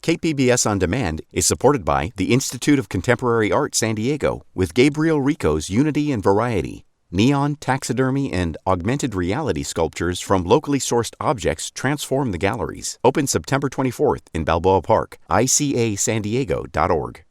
KPBS On Demand is supported by the Institute of Contemporary Art San Diego with Gabriel Rico's Unity and Variety. Neon, taxidermy, and augmented reality sculptures from locally sourced objects transform the galleries. Open September 24th in Balboa Park. icasandiego.org.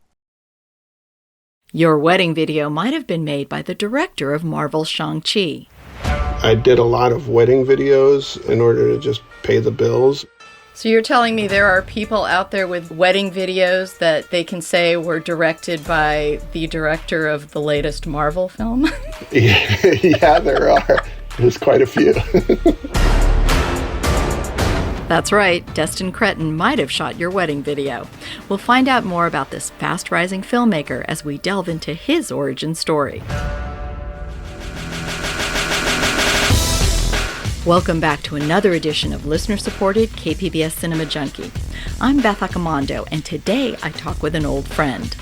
Your wedding video might have been made by the director of Marvel's Shang-Chi. I did a lot of wedding videos in order to just pay the bills. So you're telling me there are people out there with wedding videos that they can say were directed by the director of the latest Marvel film? Yeah, there are. There's quite a few. That's right, Destin Cretton might have shot your wedding video. We'll find out more about this fast-rising filmmaker as we delve into his origin story. Welcome back to another edition of listener-supported KPBS Cinema Junkie. I'm Beth Accomando, and today I talk with an old friend.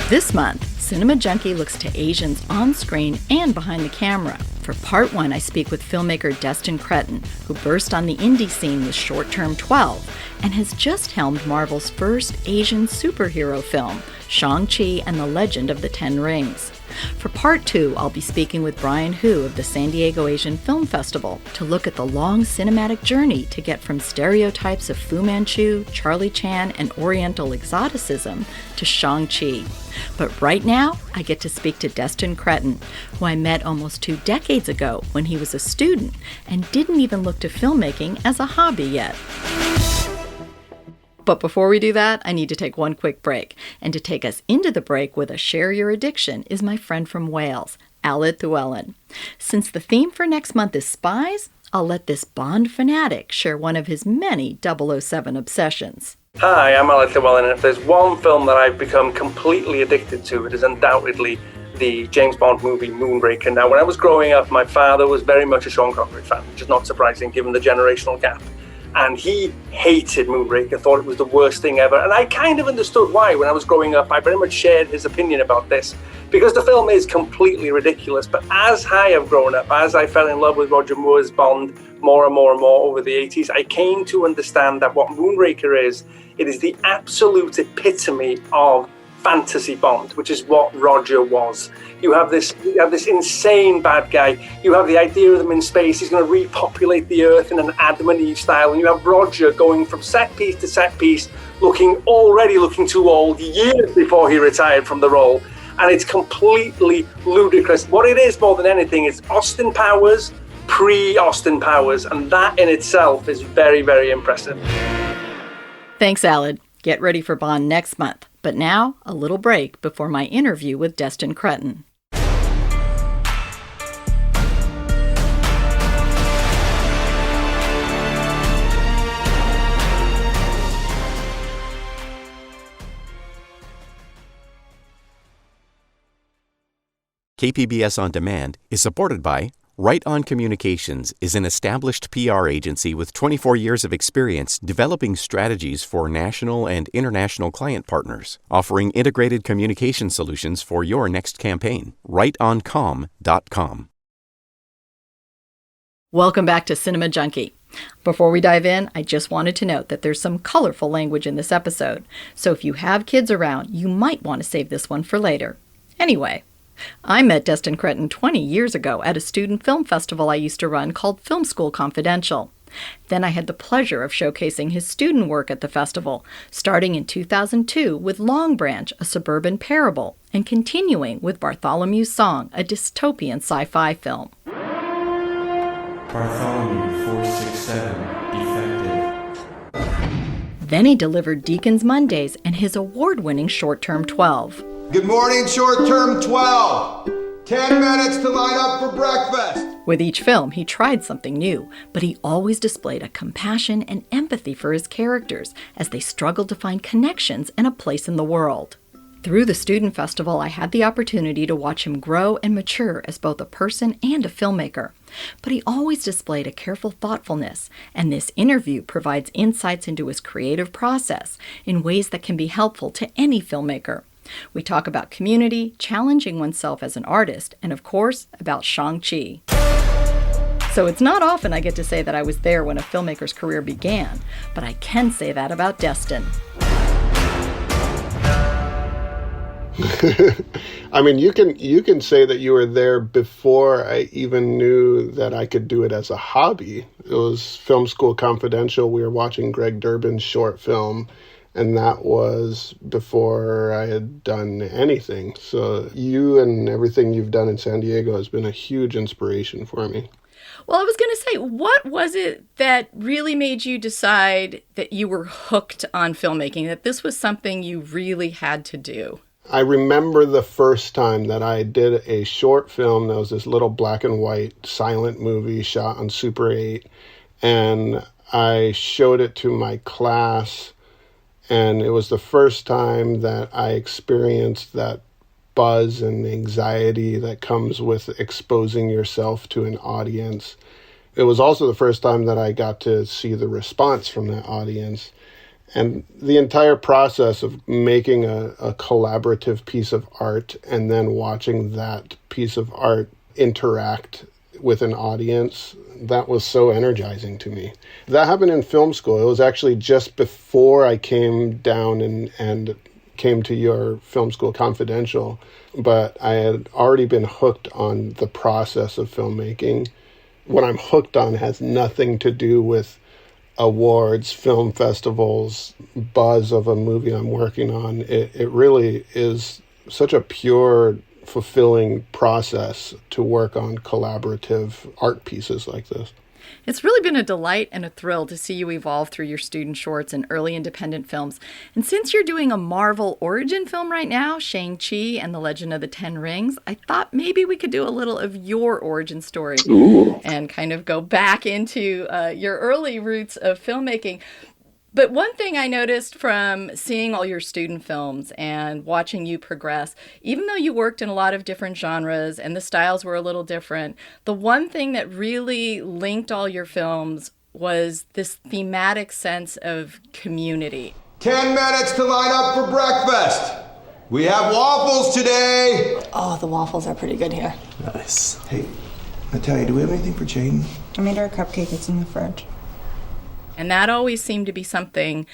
This month, Cinema Junkie looks to Asians on screen and behind the camera. For part one, I speak with filmmaker Destin Cretton, who burst on the indie scene with Short Term 12 and has just helmed Marvel's first Asian superhero film, Shang-Chi and the Legend of the Ten Rings. For part two, I'll be speaking with Brian Hu of the San Diego Asian Film Festival to look at the long cinematic journey to get from stereotypes of Fu Manchu, Charlie Chan, and Oriental exoticism to Shang-Chi. But right now, I get to speak to Destin Cretton, who I met almost 2 decades ago when he was a student and didn't even look to filmmaking as a hobby yet. But before we do that, I need to take one quick break. And to take us into the break with a Share Your Addiction is my friend from Wales, Aled Llewellyn. Since the theme for next month is spies, I'll let this Bond fanatic share one of his many 007 obsessions. Hi, I'm Aled Llewellyn, and if there's one film that I've become completely addicted to, it is undoubtedly the James Bond movie Moonraker. Now, when I was growing up, my father was very much a Sean Connery fan, which is not surprising given the generational gap. And he hated Moonraker, thought it was the worst thing ever. And I kind of understood why. When I was growing up, I very much shared his opinion about this, because the film is completely ridiculous. But as I have grown up, as I fell in love with Roger Moore's Bond more and more and more over the 80s, I came to understand that what Moonraker is, it is the absolute epitome of fantasy Bond, which is what Roger was. You have this insane bad guy. You have the idea of them in space. He's going to repopulate the Earth in an Adam and Eve style. And you have Roger going from set piece to set piece, already looking too old years before he retired from the role. And it's completely ludicrous. What it is more than anything is Austin Powers, pre-Austin Powers. And that in itself is very, very impressive. Thanks, Aled. Get ready for Bond next month. But now, a little break before my interview with Destin Cretton. KPBS On Demand is supported by Right On Communications is an established PR agency with 24 years of experience developing strategies for national and international client partners, offering integrated communication solutions for your next campaign. RightOnCom.com. Welcome back to Cinema Junkie. Before we dive in, I just wanted to note that there's some colorful language in this episode, so if you have kids around, you might want to save this one for later. Anyway, I met Destin Cretton 20 years ago at a student film festival I used to run called Film School Confidential. Then I had the pleasure of showcasing his student work at the festival, starting in 2002 with Long Branch, a suburban parable, and continuing with Bartholomew's Song, a dystopian sci-fi film. Bartholomew 467, defective. Then he delivered Deacon's Mondays and his award-winning Short Term 12. Good morning, Short Term 12. 10 minutes to line up for breakfast. With each film, he tried something new, but he always displayed a compassion and empathy for his characters as they struggled to find connections and a place in the world. Through the Student Festival, I had the opportunity to watch him grow and mature as both a person and a filmmaker. But he always displayed a careful thoughtfulness, and this interview provides insights into his creative process in ways that can be helpful to any filmmaker. We talk about community, challenging oneself as an artist, and of course, about Shang-Chi. So it's not often I get to say that I was there when a filmmaker's career began, but I can say that about Destin. I mean, you can say that you were there before I even knew that I could do it as a hobby. It was Film School Confidential. We were watching Greg Durbin's short film, and that was before I had done anything. So you and everything you've done in San Diego has been a huge inspiration for me. Well, I was going to say, what was it that really made you decide that you were hooked on filmmaking, that this was something you really had to do? I remember the first time that I did a short film that was this little black and white silent movie shot on Super 8, and I showed it to my class, and it was the first time that I experienced that buzz and anxiety that comes with exposing yourself to an audience. It was also the first time that I got to see the response from that audience. And the entire process of making a collaborative piece of art and then watching that piece of art interact with an audience, that was so energizing to me. That happened in film school. It was actually just before I came down and came to your Film School Confidential, but I had already been hooked on the process of filmmaking. What I'm hooked on has nothing to do with awards, film festivals, buzz of a movie I'm working on. It really is such a pure, fulfilling process to work on collaborative art pieces like this. It's really been a delight and a thrill to see you evolve through your student shorts and early independent films. And since you're doing a Marvel origin film right now, Shang-Chi and the Legend of the Ten Rings, I thought maybe we could do a little of your origin story. Ooh. And kind of go back into your early roots of filmmaking. But one thing I noticed from seeing all your student films and watching you progress, even though you worked in a lot of different genres and the styles were a little different, the one thing that really linked all your films was this thematic sense of community. 10 minutes to line up for breakfast. We have waffles today. Oh, the waffles are pretty good here. Nice. Hey, Natalia, do we have anything for Jaden? I made her a cupcake. It's in the fridge. And that always seemed to be something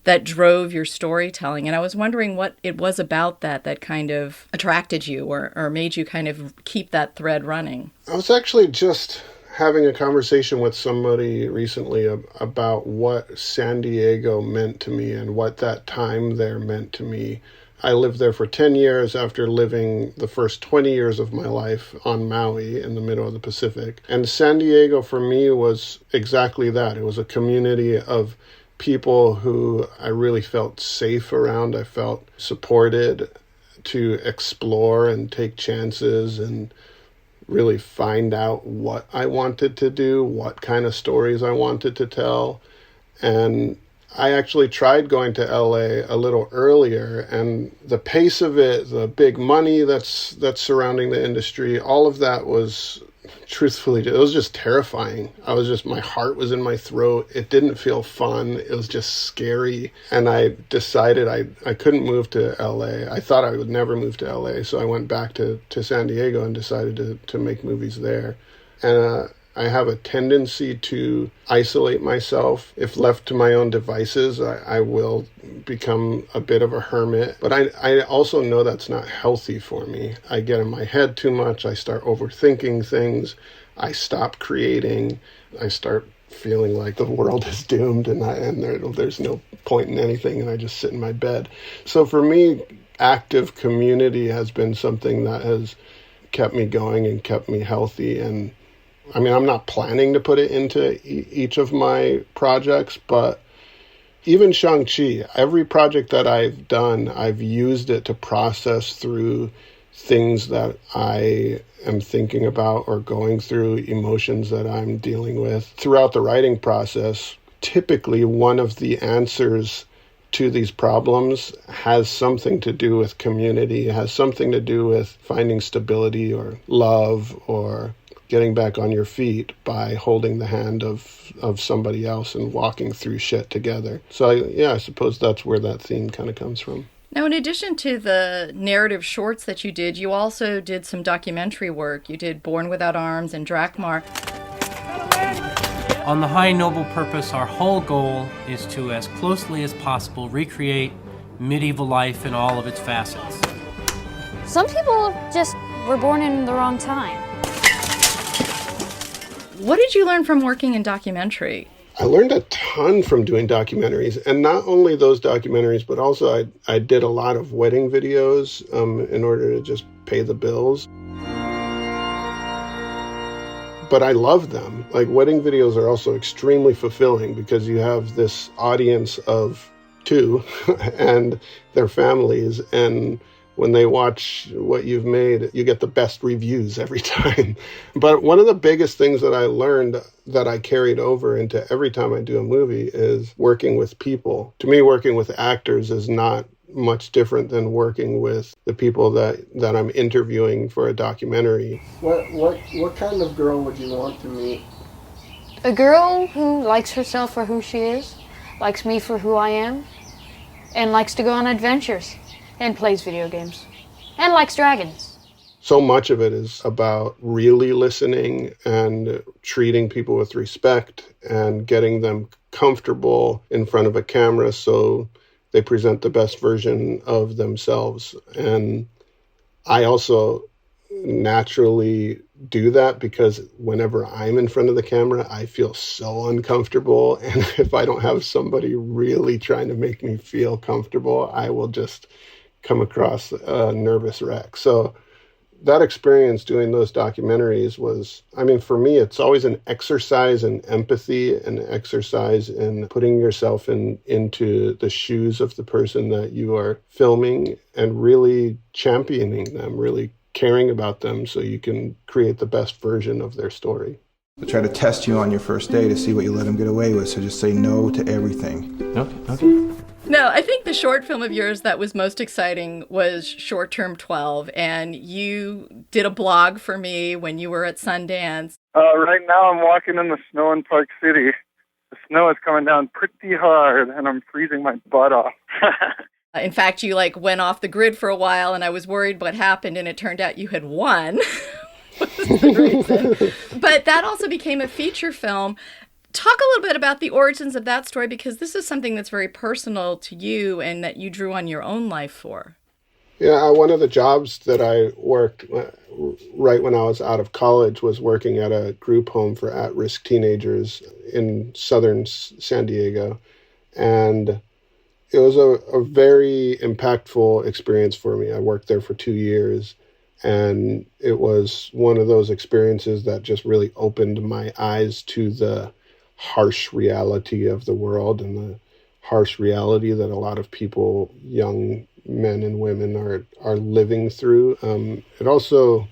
that drove your storytelling. And I was wondering what it was about that kind of attracted you or made you kind of keep that thread running. I was actually just having a conversation with somebody recently about what San Diego meant to me and what that time there meant to me. I lived there for 10 years after living the first 20 years of my life on Maui in the middle of the Pacific. And San Diego for me was exactly that. It was a community of people who I really felt safe around. I felt supported to explore and take chances and really find out what I wanted to do, what kind of stories I wanted to tell. And I actually tried going to LA a little earlier, and the pace of it, the big money that's surrounding the industry, all of that was, truthfully, it was just terrifying. My heart was in my throat. It didn't feel fun. It was just scary. And I decided I couldn't move to LA. I thought I would never move to LA. So I went back to San Diego and decided to make movies there. And I have a tendency to isolate myself. If left to my own devices, I will become a bit of a hermit. But I also know that's not healthy for me. I get in my head too much. I start overthinking things. I stop creating. I start feeling like the world is doomed and there's no point in anything, and I just sit in my bed. So for me, active community has been something that has kept me going and kept me healthy. And I mean, I'm not planning to put it into each of my projects, but even Shang-Chi, every project that I've done, I've used it to process through things that I am thinking about or going through, emotions that I'm dealing with. Throughout the writing process, typically one of the answers to these problems has something to do with community, has something to do with finding stability or love or getting back on your feet by holding the hand of somebody else and walking through shit together. So I suppose that's where that theme kind of comes from. Now, in addition to the narrative shorts that you did, you also did some documentary work. You did Born Without Arms and Drakmar. On the high noble purpose, our whole goal is to, as closely as possible, recreate medieval life in all of its facets. Some people just were born in the wrong time. What did you learn from working in documentary? I learned a ton from doing documentaries, and not only those documentaries, but also I did a lot of wedding videos in order to just pay the bills. But I love them. Like, wedding videos are also extremely fulfilling because you have this audience of two and their families, and when they watch what you've made, you get the best reviews every time. But one of the biggest things that I learned that I carried over into every time I do a movie is working with people. To me, working with actors is not much different than working with the people that I'm interviewing for a documentary. What kind of girl would you want to meet? A girl who likes herself for who she is, likes me for who I am, and likes to go on adventures, and plays video games, and likes dragons. So much of it is about really listening and treating people with respect and getting them comfortable in front of a camera so they present the best version of themselves. And I also naturally do that because whenever I'm in front of the camera, I feel so uncomfortable. And if I don't have somebody really trying to make me feel comfortable, I will just come across a nervous wreck. So that experience doing those documentaries was, I mean, for me, it's always an exercise in empathy, an exercise in putting yourself into the shoes of the person that you are filming and really championing them, really caring about them so you can create the best version of their story. They try to test you on your first day to see what you let them get away with, so just say no to everything. Okay. No, I think the short film of yours that was most exciting was Short Term 12, and you did a blog for me when you were at Sundance. Right now I'm walking in the snow in Park City. The snow is coming down pretty hard, and I'm freezing my butt off. In fact, you went off the grid for a while, and I was worried what happened, and it turned out you had won. Was the reason. But that also became a feature film. Talk a little bit about the origins of that story, because this is something that's very personal to you and that you drew on your own life for. Yeah, one of the jobs that I worked right when I was out of college was working at a group home for at-risk teenagers in southern San Diego. And it was a very impactful experience for me. I worked there for 2 years, and it was one of those experiences that just really opened my eyes to the harsh reality of the world and the harsh reality that a lot of people, young men and women, are living through. It also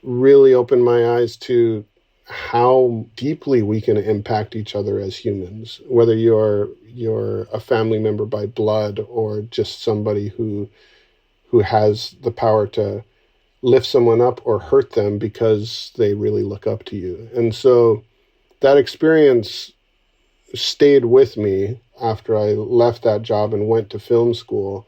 really opened my eyes to how deeply we can impact each other as humans, whether you're a family member by blood or just somebody who has the power to lift someone up or hurt them because they really look up to you. And so that experience stayed with me after I left that job and went to film school.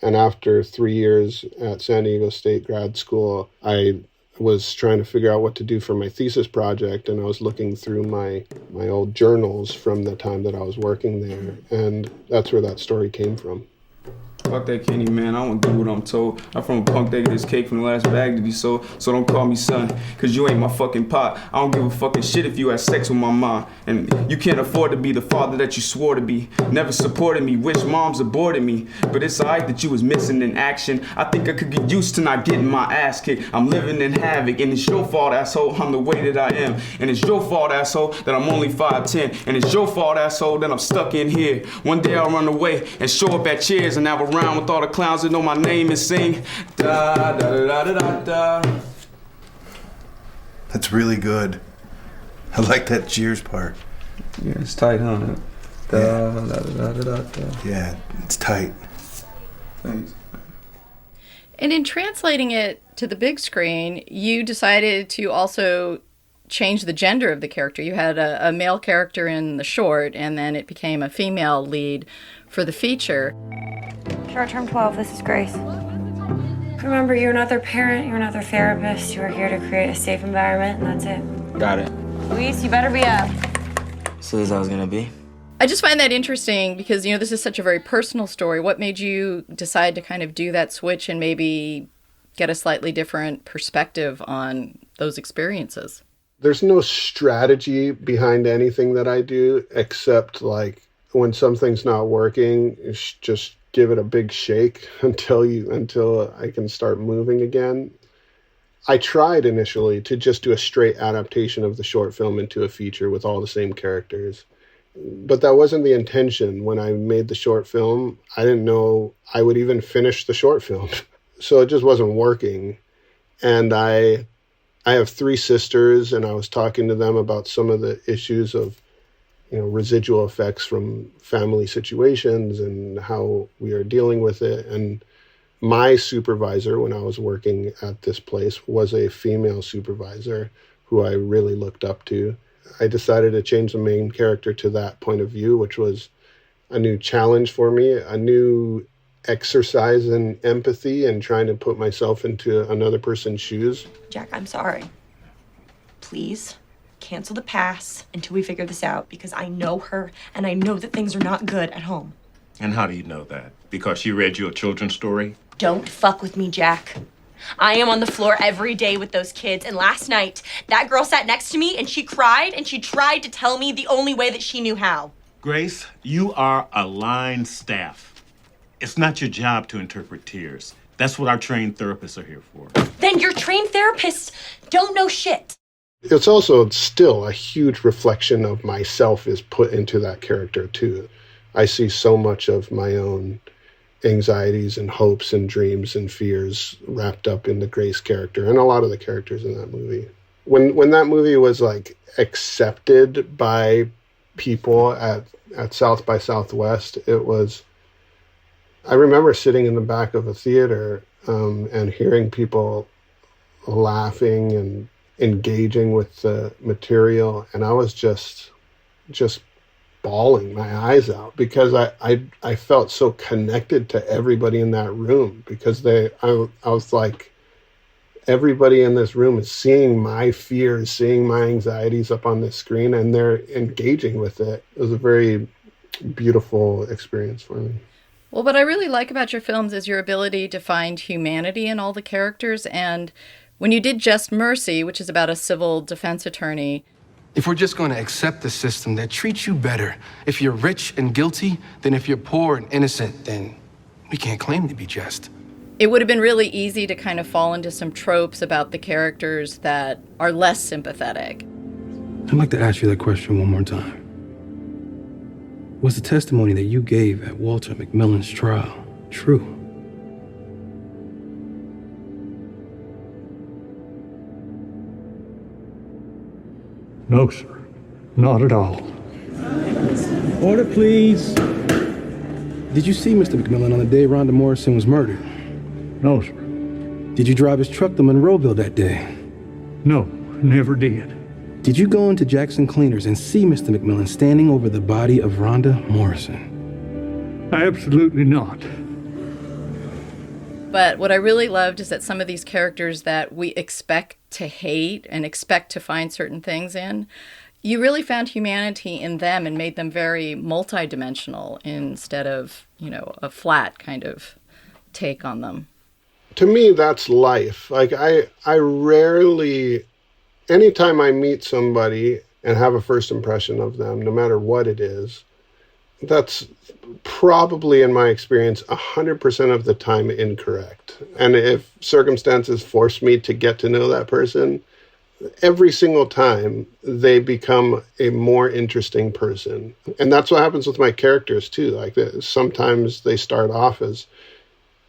And after 3 years at San Diego State grad school, I was trying to figure out what to do for my thesis project. And I was looking through my old journals from the time that I was working there. And that's where that story came from. Fuck that Kenny, man. I don't do what I'm told. I'm from a punk that get this cake from the last bag that he sold. So don't call me son, cause you ain't my fucking pop. I don't give a fucking shit if you had sex with my mom. And you can't afford to be the father that you swore to be. Never supported me, wish moms aborted me. But it's alright that you was missing in action. I think I could get used to not getting my ass kicked. I'm living in havoc, and it's your fault, asshole, I'm the way that I am. And it's your fault, asshole, that I'm only 5'10". And it's your fault, asshole, that I'm stuck in here. One day I'll run away and show up at Cheers and have a round with all the clowns that know my name and sing da da da da da da. That's really good. I like that Cheers part. Yeah, it's tight, huh? Da da da da da da. Yeah, it's tight. Thanks. And in translating it to the big screen, you decided to also change the gender of the character. You had a male character in the short, and then it became a female lead for the feature. Short Term 12, this is Grace. Remember, you're not their parent, you're not their therapist. You are here to create a safe environment, and that's it. Got it. Luis, you better be up. So this is how it's gonna be? I just find that interesting because, this is such a very personal story. What made you decide to kind of do that switch and maybe get a slightly different perspective on those experiences? There's no strategy behind anything that I do, except like when something's not working, just give it a big shake until I can start moving again. I tried initially to just do a straight adaptation of the short film into a feature with all the same characters. But that wasn't the intention. When I made the short film, I didn't know I would even finish the short film. So it just wasn't working. And I have 3 sisters, and I was talking to them about some of the issues of, residual effects from family situations and how we are dealing with it. And my supervisor when I was working at this place was a female supervisor who I really looked up to. I decided to change the main character to that point of view, which was a new challenge for me, a new exercise in empathy and trying to put myself into another person's shoes. Jack, I'm sorry. Please cancel the pass until we figure this out, because I know her and I know that things are not good at home. And how do you know that? Because she read you a children's story? Don't fuck with me, Jack. I am on the floor every day with those kids, and last night, that girl sat next to me and she cried and she tried to tell me the only way that she knew how. Grace, you are a line staff. It's not your job to interpret tears. That's what our trained therapists are here for. Then your trained therapists don't know shit. It's also still a huge reflection of myself is put into that character too. I see so much of my own anxieties and hopes and dreams and fears wrapped up in the Grace character and a lot of the characters in that movie. When that movie was like accepted by people at South by Southwest, I remember sitting in the back of a theater and hearing people laughing and engaging with the material, and I was just bawling my eyes out because I felt so connected to everybody in that room, because I was like, everybody in this room is seeing my fears, seeing my anxieties up on this screen, and they're engaging with it. It was a very beautiful experience for me. Well, what I really like about your films is your ability to find humanity in all the characters. And when you did Just Mercy, which is about a civil defense attorney, if we're just going to accept the system that treats you better if you're rich and guilty than if you're poor and innocent, then we can't claim to be just. it would have been really easy to kind of fall into some tropes about the characters that are less sympathetic. I'd like to ask you that question one more time. Was the testimony that you gave at Walter McMillan's trial true? No, sir. Not at all. Order, please. Did you see Mr. McMillan on the day Rhonda Morrison was murdered? No, sir. Did you drive his truck to Monroeville that day? No, never did. Did you go into Jackson Cleaners and see Mr. McMillan standing over the body of Rhonda Morrison? Absolutely not. But what I really loved is that some of these characters that we expect to hate and expect to find certain things in, you really found humanity in them and made them very multidimensional instead of, a flat kind of take on them. To me, that's life. Like, I rarely, anytime I meet somebody and have a first impression of them, no matter what it is, that's probably, in my experience, 100% of the time incorrect. And if circumstances force me to get to know that person, every single time they become a more interesting person. And that's what happens with my characters too. Like, sometimes they start off as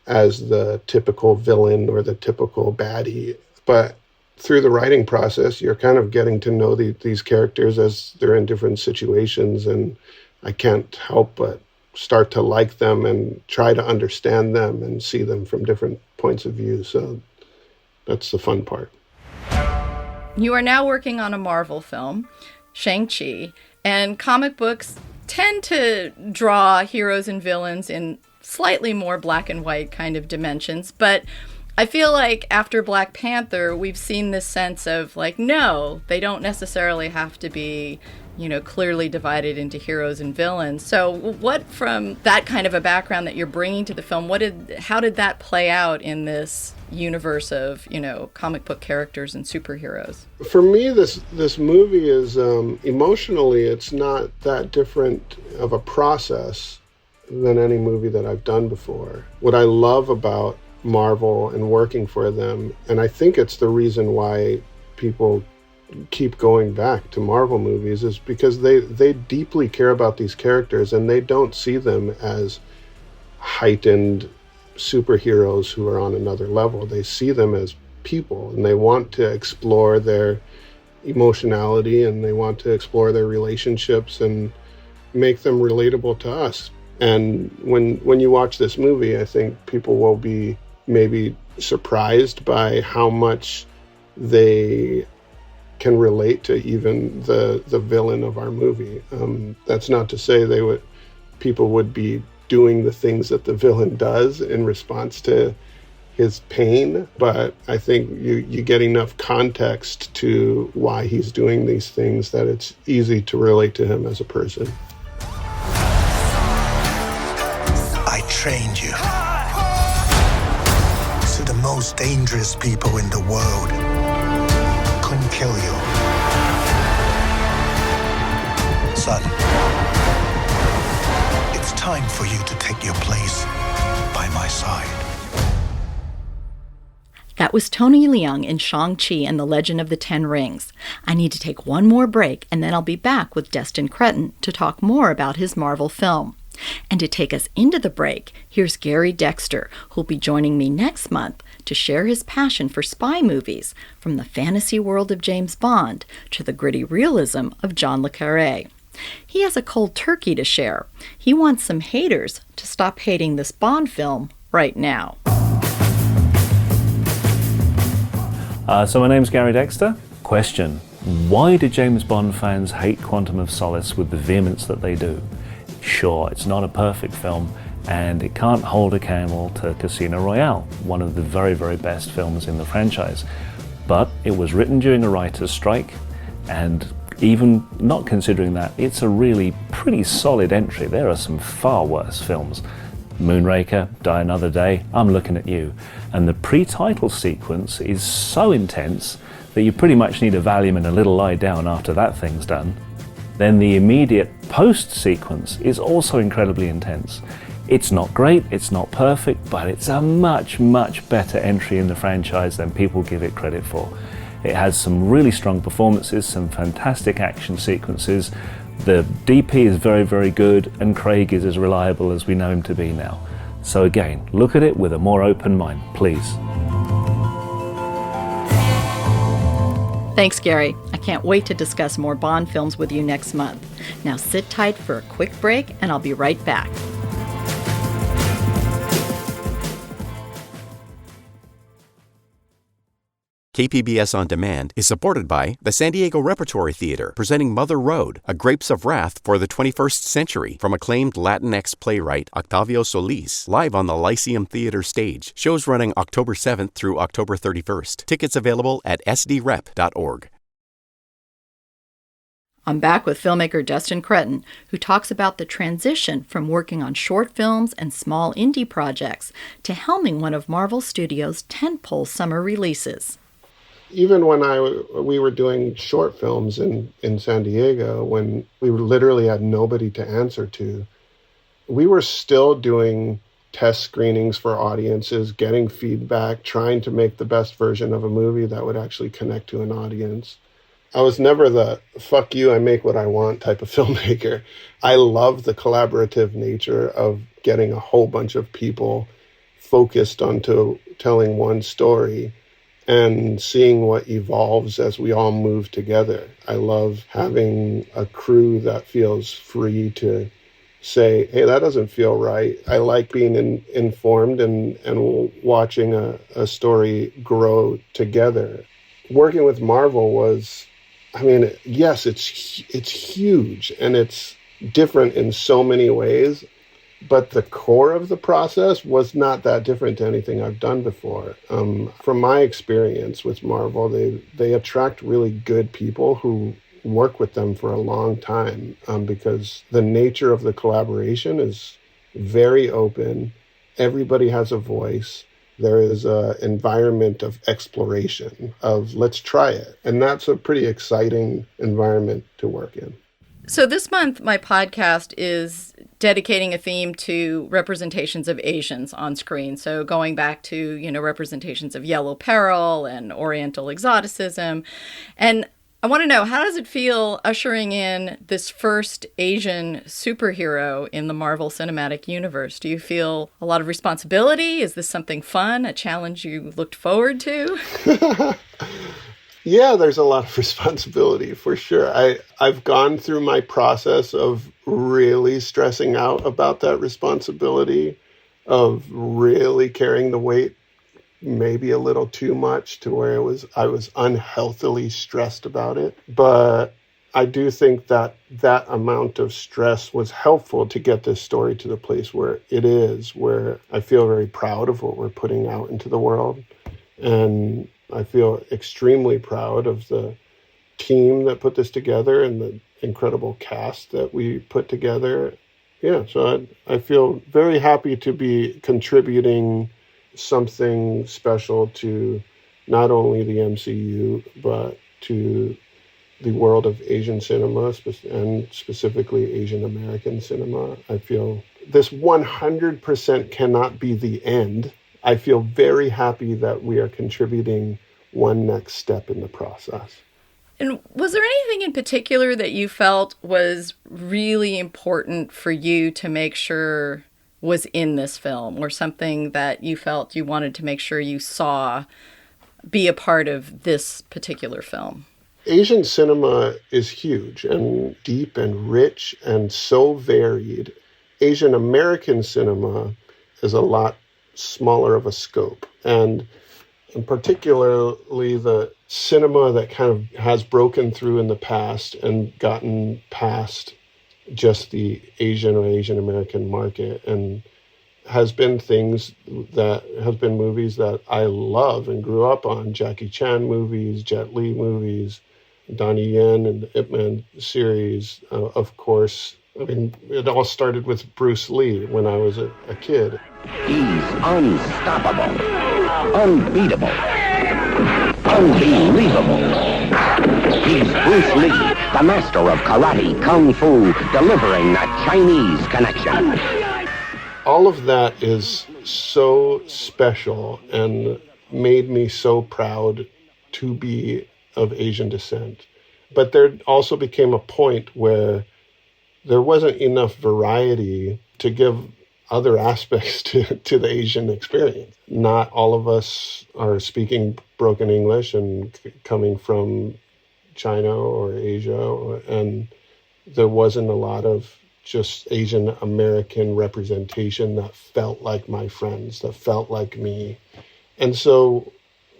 the typical villain or the typical baddie, but through the writing process, you're kind of getting to know these characters as they're in different situations, and I can't help but start to like them and try to understand them and see them from different points of view. So that's the fun part. You are now working on a Marvel film, Shang-Chi, and comic books tend to draw heroes and villains in slightly more black and white kind of dimensions, but I feel like after Black Panther, we've seen this sense of like, no, they don't necessarily have to be clearly divided into heroes and villains. So what, from that kind of a background that you're bringing to the film, how did that play out in this universe of, comic book characters and superheroes? For me, this movie is, emotionally, it's not that different of a process than any movie that I've done before. What I love about Marvel and working for them, and I think it's the reason why people keep going back to Marvel movies, is because they deeply care about these characters, and they don't see them as heightened superheroes who are on another level. They see them as people, and they want to explore their emotionality, and they want to explore their relationships and make them relatable to us. And when you watch this movie, I think people will be maybe surprised by how much they can relate to even the villain of our movie. That's not to say people would be doing the things that the villain does in response to his pain, but I think you get enough context to why he's doing these things that it's easy to relate to him as a person. I trained you. So the most dangerous people in the world couldn't kill you. Son, it's time for you to take your place by my side. That was Tony Leung in Shang-Chi and the Legend of the Ten Rings. I need to take one more break, and then I'll be back with Destin Cretton to talk more about his Marvel film. And to take us into the break, here's Gary Dexter, who'll be joining me next month to share his passion for spy movies, from the fantasy world of James Bond to the gritty realism of John le Carré. He has a cold turkey to share. He wants some haters to stop hating this Bond film right now. So my name's Gary Dexter. Question: why do James Bond fans hate Quantum of Solace with the vehemence that they do? Sure, it's not a perfect film, and it can't hold a candle to Casino Royale, one of the very, very best films in the franchise. But it was written during a writer's strike, and even not considering that, it's a really pretty solid entry. There are some far worse films. Moonraker, Die Another Day, I'm Looking at You. And the pre-title sequence is so intense that you pretty much need a Valium and a little lie down after that thing's done. Then the immediate post-sequence is also incredibly intense. It's not great, it's not perfect, but it's a much, much better entry in the franchise than people give it credit for. It has some really strong performances, some fantastic action sequences. The DP is very, very good, and Craig is as reliable as we know him to be now. So again, look at it with a more open mind, please. Thanks, Gary. I can't wait to discuss more Bond films with you next month. Now sit tight for a quick break, and I'll be right back. KPBS On Demand is supported by the San Diego Repertory Theater, presenting Mother Road, A Grapes of Wrath for the 21st Century, from acclaimed Latinx playwright Octavio Solis, live on the Lyceum Theater stage. Shows running October 7th through October 31st. Tickets available at sdrep.org. I'm back with filmmaker Destin Cretton, who talks about the transition from working on short films and small indie projects to helming one of Marvel Studios' tentpole summer releases. Even when we were doing short films in San Diego, when we literally had nobody to answer to, we were still doing test screenings for audiences, getting feedback, trying to make the best version of a movie that would actually connect to an audience. I was never the fuck you, I make what I want type of filmmaker. I love the collaborative nature of getting a whole bunch of people focused onto telling one story and seeing what evolves as we all move together. I love having a crew that feels free to say, hey, that doesn't feel right. I like being informed and watching a story grow together. Working with Marvel was, yes, it's huge and it's different in so many ways, but the core of the process was not that different to anything I've done before. From my experience with Marvel, they attract really good people who work with them for a long time because the nature of the collaboration is very open. Everybody has a voice. There is an environment of exploration, of let's try it. And that's a pretty exciting environment to work in. So this month, my podcast is dedicating a theme to representations of Asians on screen. So going back to, representations of yellow peril and Oriental exoticism. And I want to know, how does it feel ushering in this first Asian superhero in the Marvel Cinematic Universe? Do you feel a lot of responsibility? Is this something fun, a challenge you looked forward to? Yeah, there's a lot of responsibility for sure. I've gone through my process of really stressing out about that responsibility, of really carrying the weight maybe a little too much to where I was unhealthily stressed about it. But I do think that that amount of stress was helpful to get this story to the place where it is, where I feel very proud of what we're putting out into the world. And I feel extremely proud of the team that put this together and the incredible cast that we put together. Yeah, so I feel very happy to be contributing something special to not only the MCU, but to the world of Asian cinema, and specifically Asian American cinema. I feel this 100% cannot be the end. I feel very happy that we are contributing one next step in the process. And was there anything in particular that you felt was really important for you to make sure was in this film, or something that you felt you wanted to make sure you saw be a part of this particular film? Asian cinema is huge and deep and rich and so varied. Asian American cinema is a lot smaller of a scope. And particularly the cinema that kind of has broken through in the past and gotten past just the Asian or Asian American market, and has been movies that I love and grew up on. Jackie Chan movies, Jet Li movies, Donnie Yen and the Ip Man series. Of course, I mean, it all started with Bruce Lee when I was a kid. He's unstoppable, unbeatable, unbelievable. He's Bruce Lee, the master of karate, kung fu, delivering the Chinese connection. All of that is so special and made me so proud to be of Asian descent. But there also became a point where there wasn't enough variety to give other aspects to the Asian experience. Not all of us are speaking broken English and coming from China or Asia, and there wasn't a lot of just Asian American representation that felt like my friends, that felt like me. And so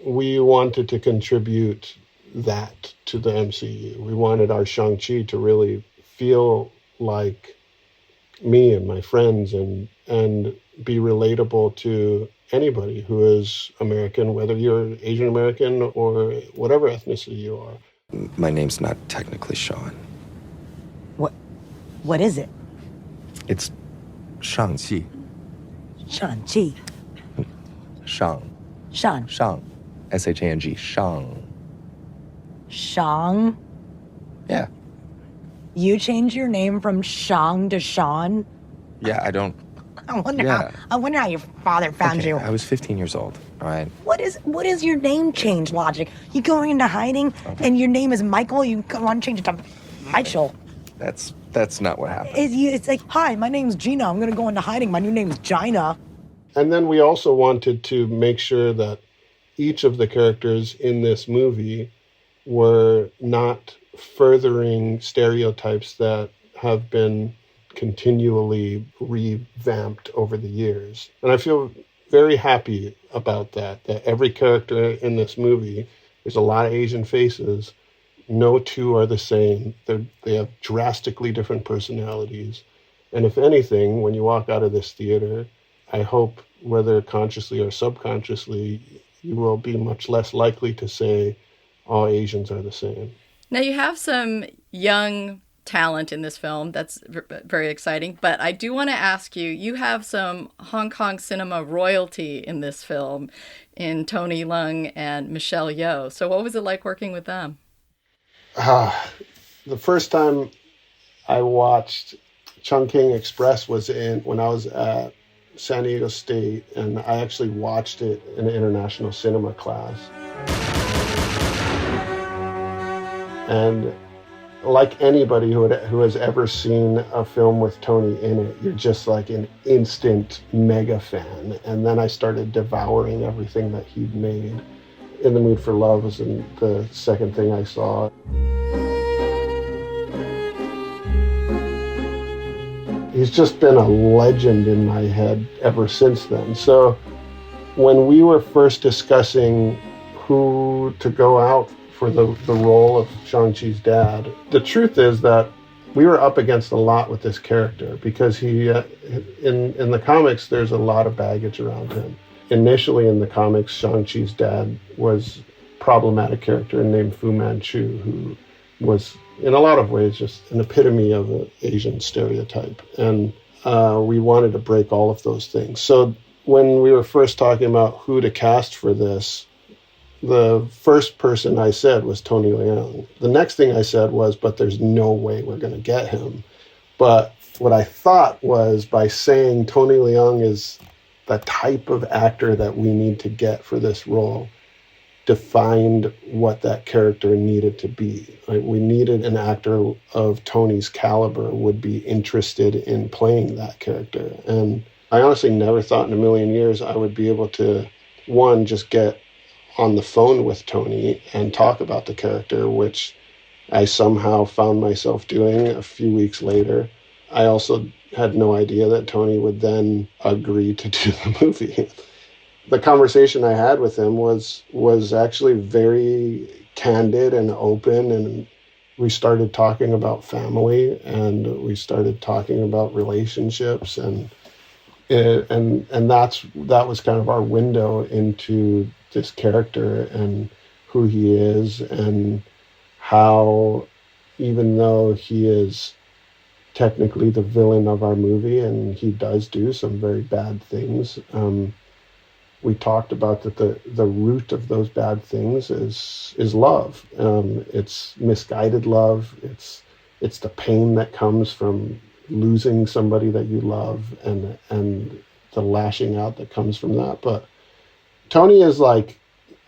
we wanted to contribute that to the MCU. We wanted our Shang-Chi to really feel like me and my friends and be relatable to anybody who is American, whether you're Asian American or whatever ethnicity you are. My name's not technically Sean. What is it? It's Shang-Chi. Shang-Chi. Shang. Shang. Shang. S-H-A-N-G. Shang. Shang? Yeah. You changed your name from Shang to Sean? Yeah, I don't... I wonder how your father found you. I was 15 years old, all right? What is your name change logic? You going into hiding and your name is Michael, you want to change it to Michael. That's not what happened. It's like, hi, my name's Gina. I'm going to go into hiding. My new name's Gina. And then we also wanted to make sure that each of the characters in this movie were not furthering stereotypes that have been continually revamped over the years. And I feel very happy about that every character in this movie, there's a lot of Asian faces. No two are the same. They have drastically different personalities. And if anything, when you walk out of this theater, I hope, whether consciously or subconsciously, you will be much less likely to say all Asians are the same. Now, you have some young talent in this film. That's very exciting. But I do want to ask you, you have some Hong Kong cinema royalty in this film in Tony Leung and Michelle Yeoh. So what was it like working with them? The first time I watched Chungking Express was when I was at San Diego State, and I actually watched it in an international cinema class. And like anybody who has ever seen a film with Tony in it, you're just like an instant mega fan. And then I started devouring everything that he'd made. In the Mood for Love was the second thing I saw. He's just been a legend in my head ever since then. So when we were first discussing who to go out for the role of Shang-Chi's dad, the truth is that we were up against a lot with this character because he, in the comics, there's a lot of baggage around him. Initially in the comics, Shang-Chi's dad was a problematic character named Fu Manchu, who was in a lot of ways just an epitome of an Asian stereotype. And we wanted to break all of those things. So when we were first talking about who to cast for this, the first person I said was Tony Leung. The next thing I said was, but there's no way we're going to get him. But what I thought was, by saying Tony Leung is the type of actor that we need to get for this role, defined what that character needed to be. Like, we needed an actor of Tony's caliber would be interested in playing that character. And I honestly never thought in a million years I would be able to, one, just get on the phone with Tony and talk about the character, which I somehow found myself doing a few weeks later. I also had no idea that Tony would then agree to do the movie. The conversation I had with him was actually very candid and open, and we started talking about family, and we started talking about relationships, and that was kind of our window into this character and who he is, and how, even though he is technically the villain of our movie and he does do some very bad things, we talked about that the root of those bad things is love. It's misguided love. It's the pain that comes from losing somebody that you love, and the lashing out that comes from that. But Tony is like,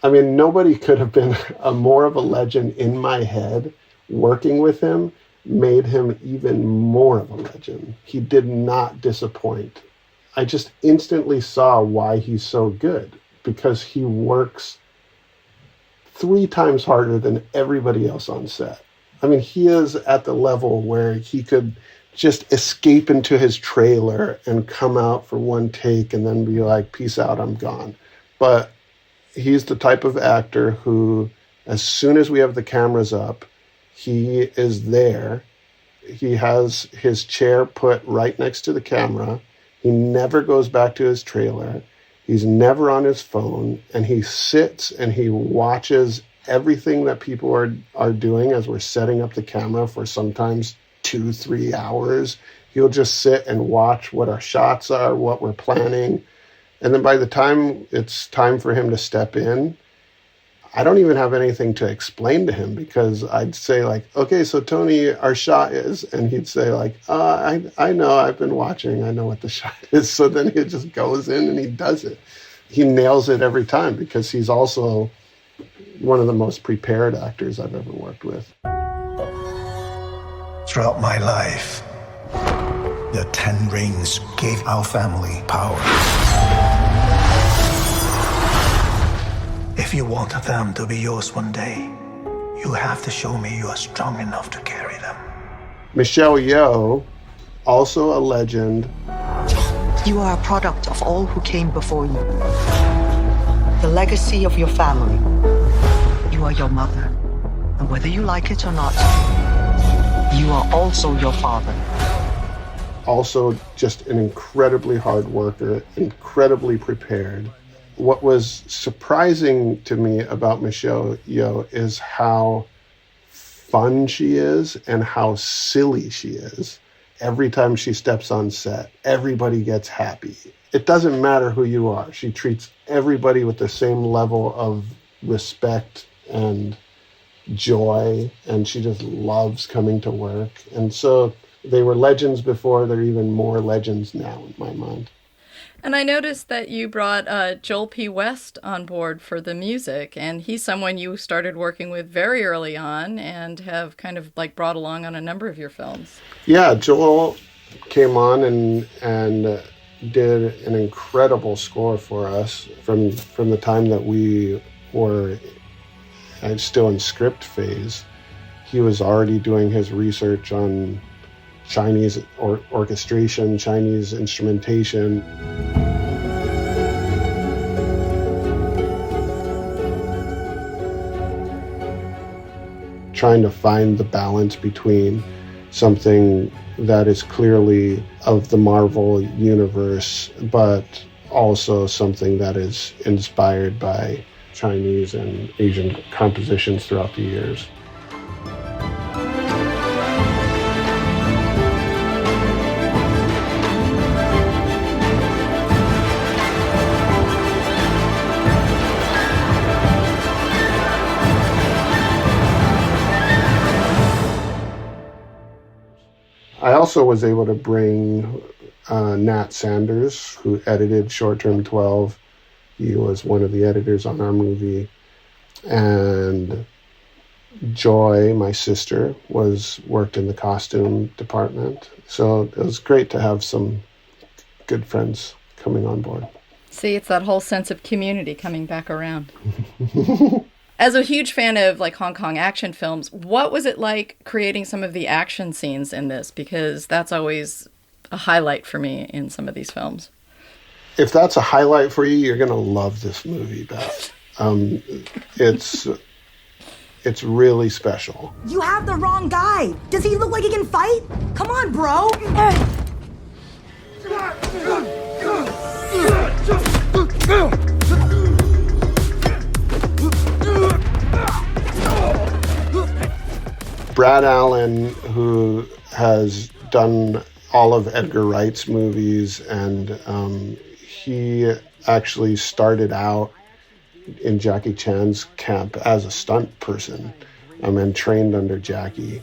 I mean, nobody could have been more of a legend in my head. Working with him made him even more of a legend. He did not disappoint. I just instantly saw why he's so good, because he works 3 times harder than everybody else on set. I mean, he is at the level where he could just escape into his trailer and come out for one take and then be like, peace out, I'm gone. But he's the type of actor who, as soon as we have the cameras up, he is there. He has his chair put right next to the camera. He never goes back to his trailer. He's never on his phone. And he sits and he watches everything that people are doing as we're setting up the camera for sometimes 2-3 hours. He'll just sit and watch what our shots are, what we're planning. And then by the time it's time for him to step in, I don't even have anything to explain to him, because I'd say like, okay, so Tony, our shot is, and he'd say like, I know, I've been watching, I know what the shot is. So then he just goes in and he does it. He nails it every time, because he's also one of the most prepared actors I've ever worked with. Throughout my life, the 10 rings gave our family power. If you want them to be yours one day, you have to show me you are strong enough to carry them. Michelle Yeoh, also a legend. You are a product of all who came before you. The legacy of your family. You are your mother. And whether you like it or not, you are also your father. Also just an incredibly hard worker, incredibly prepared. What was surprising to me about Michelle Yeoh is how fun she is and how silly she is. Every time she steps on set, everybody gets happy. It doesn't matter who you are. She treats everybody with the same level of respect and joy, and she just loves coming to work. And so they were legends before. They're even more legends now in my mind. And I noticed that you brought Joel P. West on board for the music, and he's someone you started working with very early on and have kind of like brought along on a number of your films. Yeah, Joel came on and did an incredible score for us from the time that we were still in script phase. He was already doing his research on Chinese orchestration, Chinese instrumentation. Trying to find the balance between something that is clearly of the Marvel universe, but also something that is inspired by Chinese and Asian compositions throughout the years. I also was able to bring Nat Sanders, who edited Short Term 12. He was one of the editors on our movie. And Joy, my sister, worked in the costume department. So it was great to have some good friends coming on board. See, it's that whole sense of community coming back around. As a huge fan of like Hong Kong action films, what was it like creating some of the action scenes in this? Because that's always a highlight for me in some of these films. If that's a highlight for you, you're going to love this movie, Beth. It's really special. You have the wrong guy. Does he look like he can fight? Come on, bro. Brad Allen, who has done all of Edgar Wright's movies, and he actually started out in Jackie Chan's camp as a stunt person and trained under Jackie.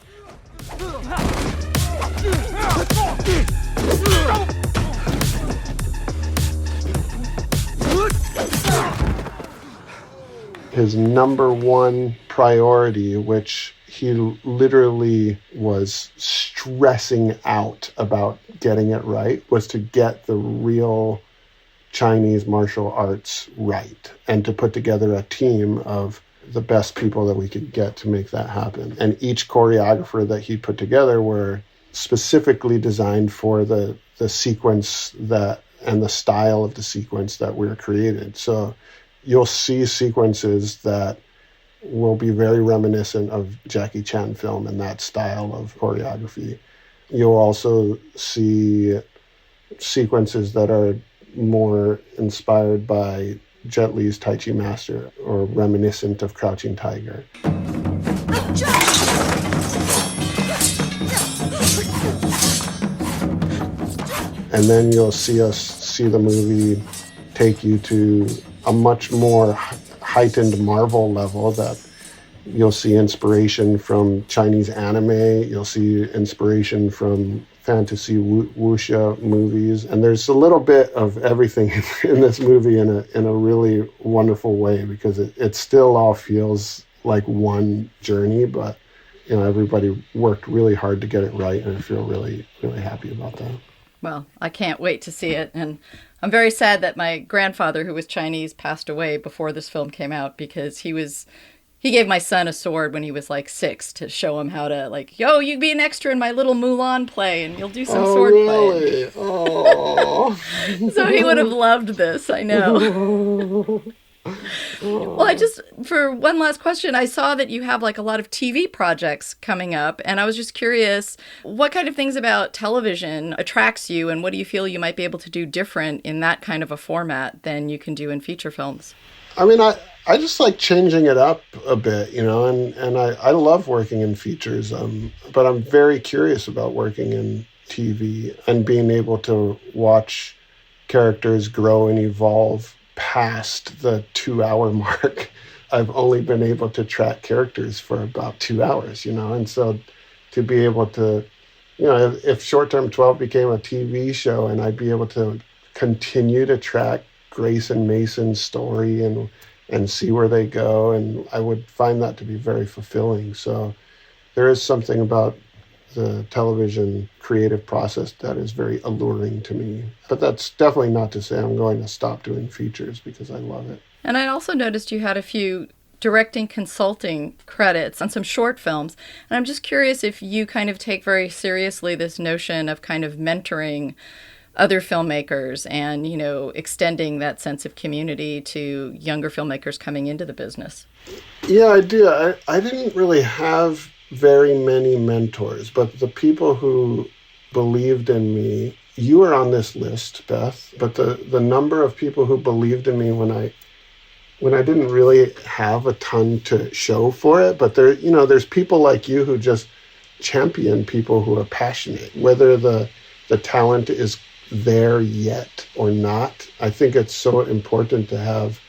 His number one priority, which he literally was stressing out about getting it right, was to get the real Chinese martial arts right and to put together a team of the best people that we could get to make that happen. And each choreographer that he put together were specifically designed for the sequence that and the style of the sequence that we created. So you'll see sequences that will be very reminiscent of Jackie Chan film and that style of choreography. You'll also see sequences that are more inspired by Jet Li's Tai Chi Master or reminiscent of Crouching Tiger. And then you'll see the movie take you to a much more heightened Marvel level that you'll see inspiration from Chinese anime, you'll see inspiration from fantasy wuxia movies, and there's a little bit of everything in this movie in a really wonderful way, because it still all feels like one journey, but everybody worked really hard to get it right, and I feel really, really happy about that. Well, I can't wait to see it, and I'm very sad that my grandfather, who was Chinese, passed away before this film came out, because he gave my son a sword when he was like 6 to show him how to, like, yo, you be an extra in my little Mulan play and you'll do some sword really? play. Oh. So he would have loved this, I know. Well, for one last question, I saw that you have like a lot of TV projects coming up, and I was just curious, what kind of things about television attracts you, and what do you feel you might be able to do different in that kind of a format than you can do in feature films? I mean, I just like changing it up a bit, you know, and I love working in features, but I'm very curious about working in TV and being able to watch characters grow and evolve past the 2-hour mark. I've only been able to track characters for about 2 hours, you know, and so to be able to, you know, if Short Term 12 became a TV show and I'd be able to continue to track Grace and Mason's story and see where they go, and I would find that to be very fulfilling. So there is something about the television creative process that is very alluring to me. But that's definitely not to say I'm going to stop doing features, because I love it. And I also noticed you had a few directing consulting credits on some short films. And I'm just curious if you kind of take very seriously this notion of kind of mentoring other filmmakers and, you know, extending that sense of community to younger filmmakers coming into the business. Yeah, I do. I didn't really have very many mentors, but the people who believed in me, you were on this list, Beth, but the number of people who believed in me when I didn't really have a ton to show for it, but there, you know, there's people like you who just champion people who are passionate, whether the talent is there yet or not. I think it's so important to have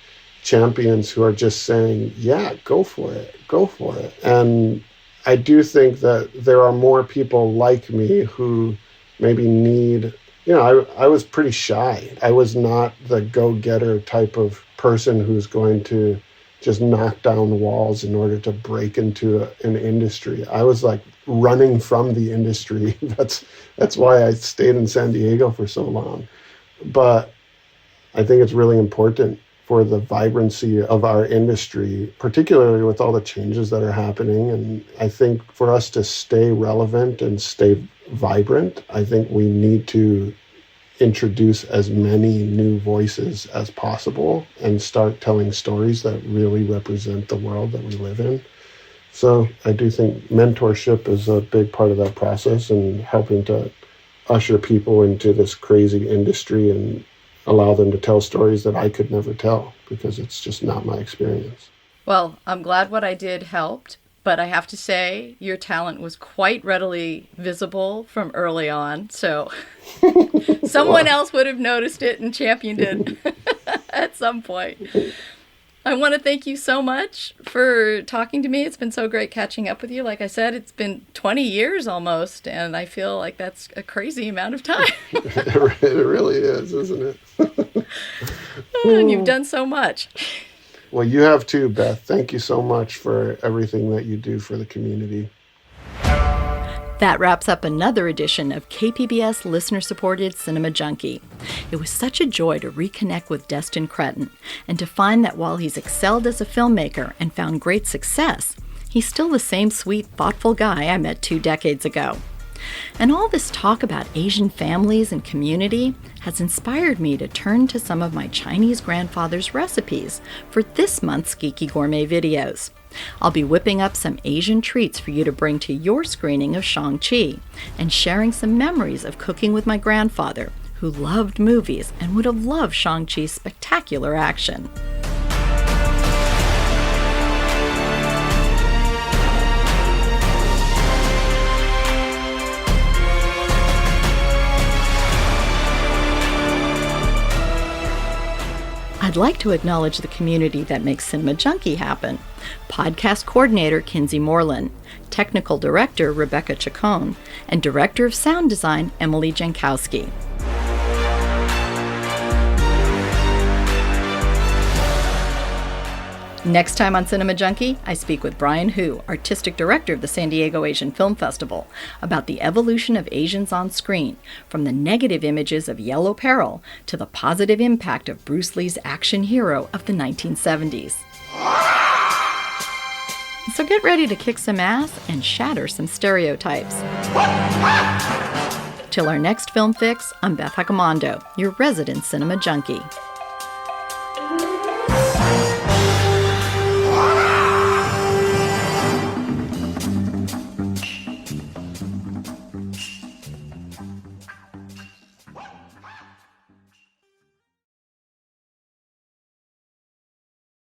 champions who are just saying, yeah, go for it. And I do think that there are more people like me who maybe need, you know, I was pretty shy. I was not the go-getter type of person who's going to just knock down walls in order to break into an industry. I was like running from the industry. That's why I stayed in San Diego for so long. But I think it's really important for the vibrancy of our industry, particularly with all the changes that are happening. And I think for us to stay relevant and stay vibrant, I think we need to introduce as many new voices as possible and start telling stories that really represent the world that we live in. So I do think mentorship is a big part of that process, and helping to usher people into this crazy industry and allow them to tell stories that I could never tell, because it's just not my experience. Well, I'm glad what I did helped, but I have to say your talent was quite readily visible from early on, so someone else would have noticed it and championed it at some point. I want to thank you so much for talking to me. It's been so great catching up with you. Like I said, it's been 20 years almost, and I feel like that's a crazy amount of time. It really is, isn't it? And you've done so much. Well, you have too, Beth. Thank you so much for everything that you do for the community. That wraps up another edition of KPBS listener-supported Cinema Junkie. It was such a joy to reconnect with Destin Cretton and to find that while he's excelled as a filmmaker and found great success, he's still the same sweet, thoughtful guy I met 2 decades ago. And all this talk about Asian families and community has inspired me to turn to some of my Chinese grandfather's recipes for this month's Geeky Gourmet videos. I'll be whipping up some Asian treats for you to bring to your screening of Shang-Chi, and sharing some memories of cooking with my grandfather, who loved movies and would have loved Shang-Chi's spectacular action. I'd like to acknowledge the community that makes Cinema Junkie happen. Podcast coordinator Kinsey Moreland, technical director Rebecca Chacon, and director of sound design Emily Jankowski. Next time on Cinema Junkie, I speak with Brian Hu, artistic director of the San Diego Asian Film Festival, about the evolution of Asians on screen, from the negative images of yellow peril to the positive impact of Bruce Lee's action hero of the 1970s. So get ready to kick some ass and shatter some stereotypes. Till our next film fix, I'm Beth Hacamando, your resident Cinema Junkie.